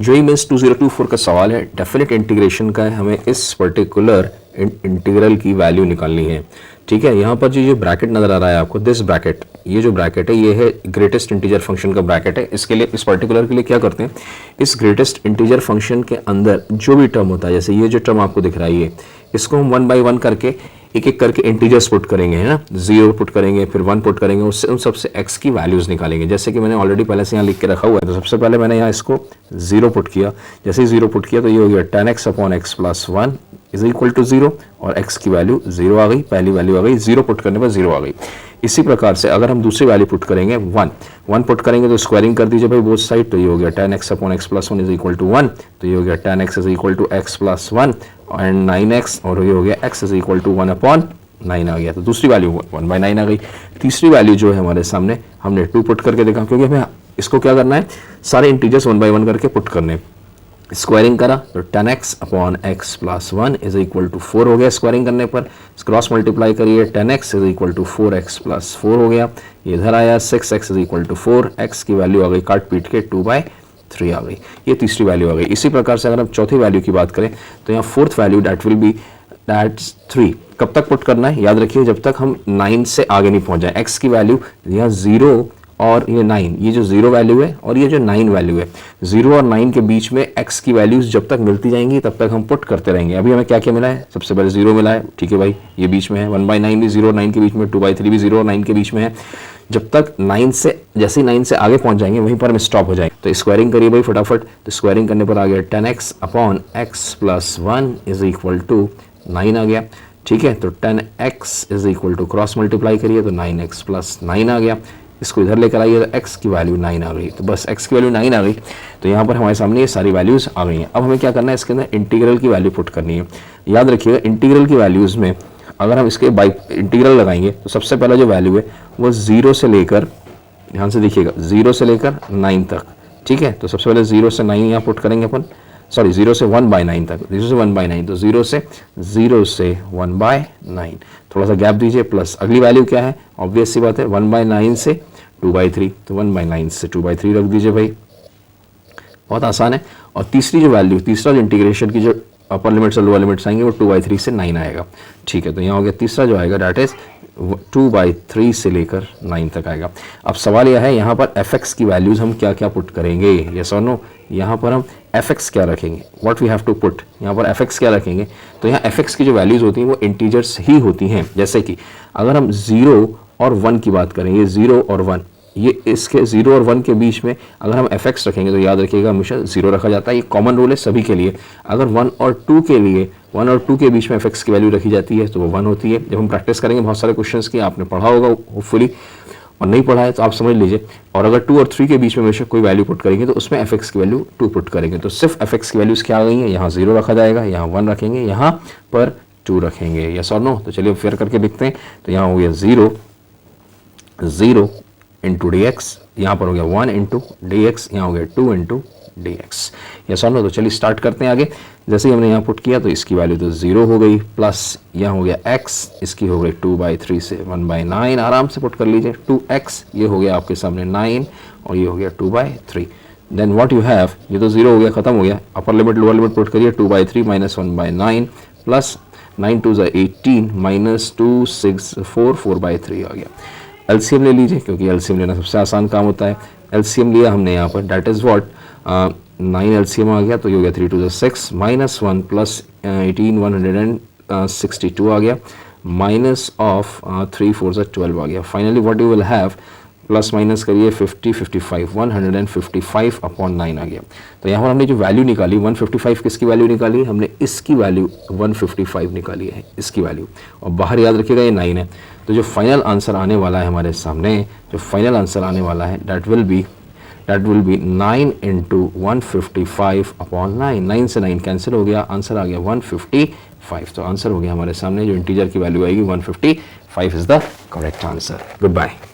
जो ही मीन्स 2024 का सवाल है, डेफिनेट इंटीग्रेशन का है, हमें इस पर्टिकुलर इंटीग्रल की वैल्यू निकालनी है। ठीक है, यहाँ पर जो ब्रैकेट नजर आ रहा है आपको, दिस ब्रैकेट, ये जो ब्रैकेट है ये है ग्रेटेस्ट इंटीजर फंक्शन का ब्रैकेट है। इसके लिए, इस पर्टिकुलर के लिए क्या करते हैं, इस ग्रेटेस्ट इंटीजर फंक्शन के अंदर जो भी टर्म होता है, जैसे ये जो टर्म आपको दिख रहा है ये, इसको हम 1 बाई 1 करके एक एक करके इंटीजर्स पुट करेंगे, है ना, 0 पुट करेंगे, फिर 1 पुट करेंगे, उससे उन सबसे x की वैल्यूज निकालेंगे। जैसे कि मैंने ऑलरेडी पहले से यहाँ लिख के रखा हुआ है, तो सबसे पहले मैंने यहाँ इसको 0 पुट किया। जैसे ही 0 पुट किया तो ये हो गया tan x upon x plus 1 is equal to 0, और x की वैल्यू 0 आ गई, पहली वैल्यू आ गई, 0 पुट करने पर 0 आ गई। इसी प्रकार से अगर हम दूसरी वैल्यू पुट करेंगे 1 पुट करेंगे तो स्क्वायरिंग कर दीजिए भाई बोथ साइड, तो ये हो गया tan x upon x plus 1 is equal to 1, तो ये हो गया tan x is equal to x plus 1 and 9x, और ये हो गया x is equal to 1 upon 9 आ गया। तो दूसरी वैल्यू 1/9 आ गई। तीसरी वैल्यू जो है हमारे सामने, हमने 2 पुट करके देखा, क्योंकि हमें इसको क्या करना है, सारे इंटीजर्स 1 बाई 1 करके पुट करने। स्क्वायरिंग करा तो tan x upon x plus 1 is equal to 4 हो गया। स्क्वायरिंग करने पर क्रॉस मल्टीप्लाई करिए, tan x is equal to 4x plus 4 हो गया। ये इधर आया 6x is equal to 4, x की वैल्यू आ गई काट पीट के 2/3 आ गई। ये तीसरी वैल्यू आ गई। इसी प्रकार से अगर हम चौथी वैल्यू की बात करें तो यहाँ fourth value that will be that's 3। कब तक पुट करना है, याद रखिए जब तक हम 9 से आगे नहीं पहुंच जाए। x की वैल्यू यहाँ 0 और ये 9, ये जो 0 वैल्यू है और ये जो 9 वैल्यू है, 0 और 9 के बीच में x की वैल्यूज जब तक मिलती जाएंगी तब तक हम पुट करते रहेंगे। अभी हमें क्या क्या मिला है, सबसे पहले 0 मिला है, ठीक है भाई, ये बीच में है, 1/9 भी 0 और 9 के बीच में, 2/3 भी 0 और 9 के बीच में है। जब तक 9 से, जैसे ही 9 से आगे पहुंच जाएंगे वहीं पर हम स्टॉप हो जाएंगे। तो स्क्वायरिंग करिए भाई फटाफट। तो स्क्वायरिंग करने पर आ गया tan x upon x plus 1 is equal to 9 आ गया। ठीक है, तो tan x is equal to cross multiply करिए तो 9x प्लस 9 आ गया। इसको इधर लेकर आइए तो x की वैल्यू 9 आ गई। तो बस x की वैल्यू 9 आ गई, तो यहाँ पर हमारे सामने ये सारी वैल्यूज आ गई हैं। अब हमें क्या करना है, इसके अंदर इंटीग्रल की वैल्यू पुट करनी है। याद रखिएगा इंटीग्रल की वैल्यूज में अगर हम इसके बाई इंटीग्रल लगाएंगे तो सबसे पहला जो वैल्यू है वो 0 से लेकर, ध्यान से देखिएगा, 0 से लेकर 9 तक। ठीक है, तो सबसे पहले 0 से 9 यहाँ पुट करेंगे अपन, सॉरी 0 से 1/9 तक, 0 से 1/9, तो 0 से 1/9, थोड़ा सा गैप दीजिए, प्लस अगली वैल्यू क्या है, ऑब्वियस सी बात है 1/9 से 2/3, तो 1/9 से 2/3 रख दीजिए भाई, बहुत आसान है। और तीसरी जो वैल्यू, तीसरा जो इंटीग्रेशन की जो अपर लिमिट्स और लोअर लिमिट्स आएंगे वो 2/3 से 9 आएगा। ठीक है, तो यहाँ हो गया तीसरा जो आएगा दैट इज 2/3 से लेकर 9 तक आएगा। अब सवाल यह है यहाँ पर fx की वैल्यूज हम क्या क्या पुट करेंगे, यस और नो। यहाँ पर हम fx क्या रखेंगे, what we have to put, यहाँ पर fx क्या रखेंगे, तो यहाँ fx की जो वैल्यूज होती हैं वो इंटीजर्स ही होती हैं। जैसे कि अगर हम 0 और 1 की बात करें, ये 0 और 1, ये इसके 0 और 1 के बीच में अगर हम fx रखेंगे तो याद रखिएगा हमेशा 0 रखा जाता है। ये कॉमन रूल है सभी के लिए। अगर 1 और 2 के लिए, 1 और 2 के बीच में fx की वैल्यू रखी जाती है तो वो 1 होती है। जब हम प्रैक्टिस करेंगे बहुत सारे क्वेश्चंस की, आपने पढ़ा होगा होपफुली, और नहीं पढ़ा है तो आप समझ लीजिए। और अगर 2 और 3 के बीच में हमेशा कोई वैल्यू पुट करेंगे तो उसमें fx की वैल्यू 2 पुट करेंगे। तो सिर्फ fx की वैल्यूज क्या आ गई हैं, यहाँ 0 रखा जाएगा, यहाँ 1 रखेंगे, यहाँ पर 2 रखेंगे, यस और नो। तो चलिए फेयर करके देखते हैं। तो यहाँ हो गया 0 इंटू dx, यहाँ पर हो गया 1 इंटू dx, यहाँ हो गया 2 इंटू dx, यस और नो। तो चलिए स्टार्ट करते हैं आगे। जैसे ही हमने यहाँ पुट किया तो इसकी वैल्यू तो 0 हो गई, प्लस यहाँ हो गया x, इसकी हो गई 2/3 से 1/9, आराम से पुट कर लीजिए, 2x, ये हो गया आपके सामने 9 और ये हो गया 2/3। देन व्हाट यू हैव, ये तो 0 हो गया, खत्म हो गया, upper limit lower limit put करिए, 2/3 माइनस 1/9 प्लस 9 2 18 माइनस 2 6 4 4/3 आ गया। एलसीएम ले लीजिए क्योंकि एलसीएम लेना सबसे आसान काम होता है। एलसीएम लिया हमने यहाँ पर, दैट इज व्हाट 9 एलसीएम आ गया, तो ये हो गया 3 2 6 माइनस 1 प्लस 18 162 आ गया, माइनस ऑफ 3 4 12 आ गया। Finally what you will have, plus minus करिए 50 55 155 अपॉन 9 आ गया। तो यहाँ पर हमने जो वैल्यू निकाली 155, किसकी वैल्यू निकाली, हमने इसकी वैल्यू 155 निकाली है, इसकी वैल्यू, और बाहर याद रखिएगा ये 9 है। तो जो फाइनल आंसर आने वाला है हमारे सामने, जो फाइनल आंसर आने वाला है that will be 9 into 155 upon 9, 9 से 9 कैंसिल हो गया, आंसर आ गया 155। तो आंसर हो गया हमारे सामने, जो इंटीजर की वैल्यू आएगी 155 is the correct answer. Good bye.